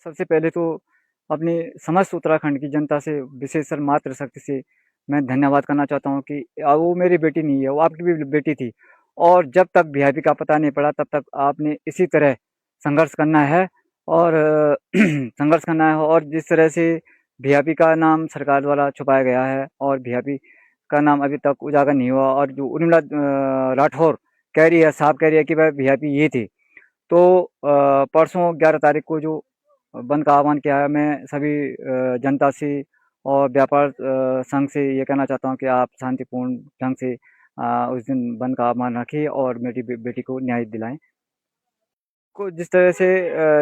सबसे पहले तो अपनी समस्त उत्तराखंड की जनता से, विशेषकर मातृशक्ति से मैं धन्यवाद करना चाहता हूँ कि वो मेरी बेटी नहीं है, वो आपकी भी बेटी थी। और जब तक वीआईपी का पता नहीं पड़ा, तब तक आपने इसी तरह संघर्ष करना है और संघर्ष करना है। और जिस तरह से वीआईपी का नाम सरकार द्वारा छुपाया गया है और वीआईपी का नाम अभी तक उजागर नहीं हुआ, और जो उर्मिला राठौर कह रही है, साफ कह रही है कि वह वीआईपी ये थी। तो परसों 11 तारीख को जो बंद का आह्वान किया है, मैं सभी जनता से और व्यापार संघ से ये कहना चाहता हूँ कि आप शांतिपूर्ण ढंग से उस दिन बंद का आह्वान रखिए और मेरी बेटी को न्याय दिलाएं। को जिस तरह से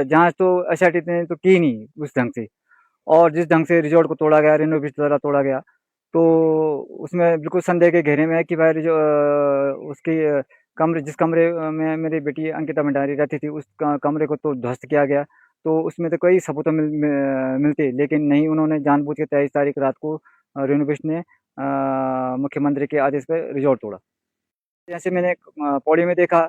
जांच तो एसआईटी ने तो की नहीं उस ढंग से, और जिस ढंग से रिजॉर्ट को तोड़ा गया, रेनो ब्रिज द्वारा तोड़ा गया, तो उसमें बिल्कुल संदेह के घेरे में है कि भाई उसकी कमरे, जिस कमरे में मेरी बेटी अंकिता भंडारी रहती थी, उस कमरे को तो ध्वस्त किया गया। तो उसमें तो कई सबूत मिलते, लेकिन नहीं, उन्होंने जानबूझ के 23 तारीख रात को रेणु बिष्ट ने मुख्यमंत्री के आदेश पर रिजॉर्ट तोड़ा। जैसे मैंने पौड़ी में देखा,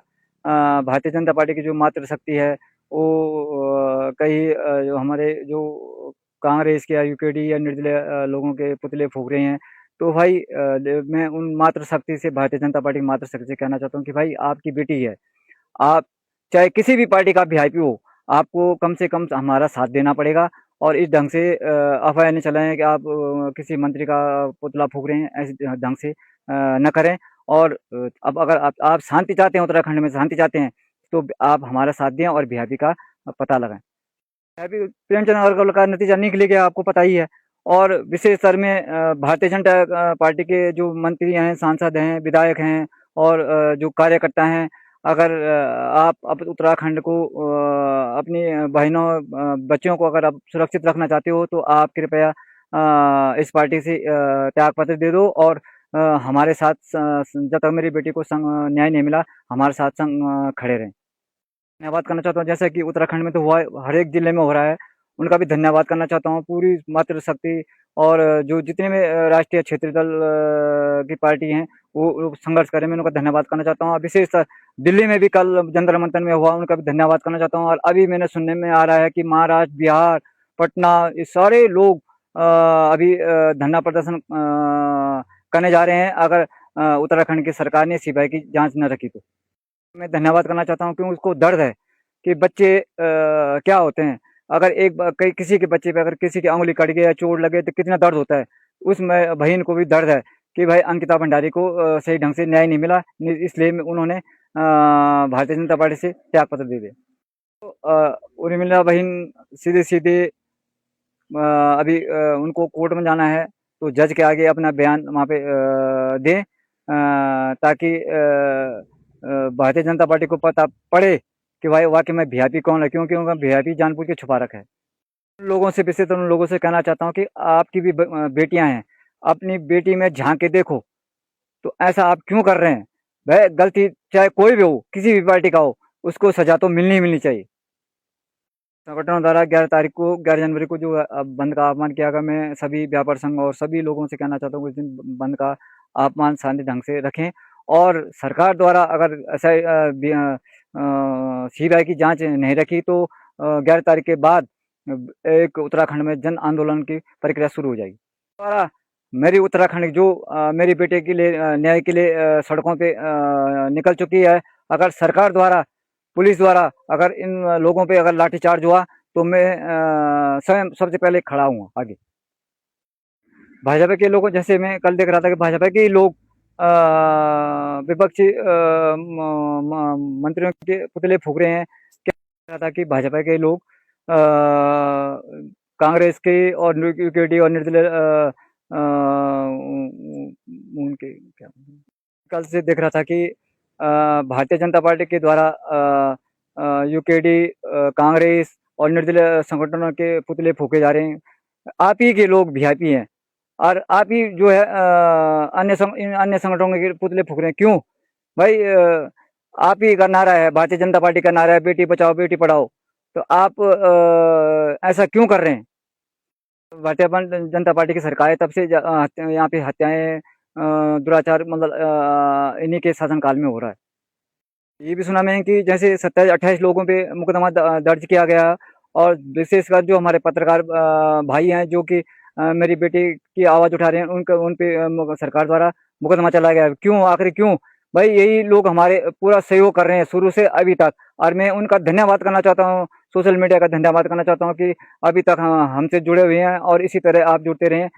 भारतीय जनता पार्टी की जो मातृशक्ति है, वो कई जो हमारे जो कांग्रेस के या यूकेडी या निर्दलीय लोगों के पुतले फूँक रहे हैं। तो भाई मैं उन मातृशक्ति से, भारतीय जनता पार्टी की मातृशक्ति से कहना चाहता हूँ कि भाई आपकी बेटी है, आप चाहे किसी भी पार्टी का वीआईपी हो, आपको कम से कम हमारा साथ देना पड़ेगा। और इस ढंग से अफवाह नहीं चलाएं कि आप किसी मंत्री का पुतला फूँक रहे हैं, ऐसे ढंग से न करें। और अब अगर आप शांति चाहते हैं, उत्तराखंड में शांति चाहते हैं, तो आप हमारा साथ दें और वीआईपी का पता लगाएं। वीआईपी प्रेमचंद अग्रवाल का नतीजा निकल गया, आपको पता ही है। और विशेष स्तर में भारतीय जनता पार्टी के जो मंत्री हैं, सांसद हैं, विधायक हैं और जो कार्यकर्ता हैं, अगर आप अब उत्तराखंड को अपनी बहनों बच्चियों को अगर आप सुरक्षित रखना चाहते हो, तो आप कृपया इस पार्टी से त्यागपत्र दे दो और हमारे साथ जब तक मेरी बेटी को न्याय नहीं मिला, हमारे साथ खड़े रहें। धन्यवाद करना चाहता हूँ, जैसा कि उत्तराखंड में तो हुआ, हर एक जिले में हो रहा है, उनका भी धन्यवाद करना चाहता हूँ। पूरी मातृशक्ति और जो जितने भी राष्ट्रीय क्षेत्रीय दल की पार्टी हैं, वो संघर्ष करें, मैं उनका धन्यवाद करना चाहता हूँ। विशेष दिल्ली में भी कल जंतर मंतर में हुआ, उनका भी धन्यवाद करना चाहता हूँ। और अभी मैंने सुनने में आ रहा है कि महाराष्ट्र, बिहार, पटना, ये सारे लोग अभी धरना प्रदर्शन करने जा रहे हैं, अगर उत्तराखंड की सरकार ने सीबीआई की जांच न रखी तो। मैं धन्यवाद करना चाहता हूँ, क्योंकि उसको दर्द है कि बच्चे क्या होते हैं। अगर किसी के बच्चे पे अगर किसी की अंगुली कट गई या चोट लगे तो कितना दर्द होता है। उस बहन को भी दर्द है कि भाई अंकिता भंडारी को सही ढंग से न्याय नहीं मिला, इसलिए उन्होंने भारतीय जनता पार्टी से त्यागपत्र दे दिया। तो उर्मिला बहन सीधे सीधे अभी उनको कोर्ट में जाना है, तो जज के आगे अपना बयान वहाँ पे दें, ताकि भारतीय जनता पार्टी को पता पड़े कि भाई वाकई में वीआईपी कौन है, क्योंकि उनका वीआईपी जानबूझ के छुपा रखा है। लोगों से, विशेषकर उन लोगों से कहना चाहता हूँ कि आपकी भी बेटियां हैं, अपनी बेटी में झांक के देखो, तो ऐसा आप क्यों कर रहे हैं? भाई गलती चाहे कोई भी हो, किसी भी पार्टी का हो, उसको सजा तो मिलनी ही मिलनी चाहिए। संगठनों द्वारा 11 तारीख को, 11 जनवरी को जो बंद का आह्वान किया गया, मैं सभी व्यापार संघ और सभी लोगों से कहना चाहता हूँ कि इस दिन बंद का आह्वान शांति ढंग से रखें। और सरकार द्वारा अगर ऐसा सीबीआई की जांच नहीं रखी, तो 11 तारीख के बाद एक उत्तराखंड में जन आंदोलन की प्रक्रिया शुरू हो जाएगी। द्वारा मेरी उत्तराखंड जो मेरी बेटे के लिए न्याय के लिए सड़कों पे निकल चुकी है। अगर सरकार द्वारा, पुलिस द्वारा अगर इन लोगों पे अगर लाठीचार्ज हुआ, तो मैं स्वयं सबसे पहले खड़ा हूँ आगे। भाजपा के लोगों, जैसे मैं कल देख रहा था कि भाजपा के लोग विपक्षी मंत्रियों के पुतले फूंक रहे हैं। क्या रहा था कि भाजपा के लोग कांग्रेस के और यूकेडी और निर्दलीय उनके क्या, कल से देख रहा था कि भारतीय जनता पार्टी के द्वारा यूकेडी, कांग्रेस और निर्दलीय संगठनों के पुतले फूके जा रहे हैं। आप ही के लोग वीआईपी हैं, और आप ही जो है इन अन्य संगठनों के पुतले फूक रहे हैं। क्यों भाई? आप ही का नारा है, भारतीय जनता पार्टी का नारा है, बेटी बचाओ बेटी पढ़ाओ, तो आप ऐसा क्यों कर रहे हैं? भारतीय जनता पार्टी की सरकार है, तब से यहाँ पे हत्याएं, दुराचार, मतलब इन्हीं के शासनकाल में हो रहा है। ये भी सुना मैंने कि जैसे 27-28 लोगों पे मुकदमा दर्ज किया गया, और विशेषकर जो हमारे पत्रकार भाई हैं जो कि मेरी बेटी की आवाज़ उठा रहे हैं, उन पे सरकार द्वारा मुकदमा चलाया गया है। क्यों, आखिर क्यों? भाई यही लोग हमारे पूरा सहयोग कर रहे हैं शुरू से अभी तक, और मैं उनका धन्यवाद करना चाहता हूँ, सोशल मीडिया का धन्यवाद करना चाहता हूँ कि अभी तक हमसे जुड़े हुए हैं और इसी तरह आप जुड़ते रहें,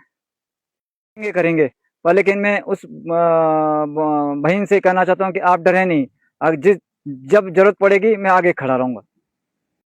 करेंगे। पर लेकिन मैं उस बहन से कहना चाहता हूँ कि आप डरें नहीं, जिस जब ज़रूरत पड़ेगी मैं आगे खड़ा रहूँगा।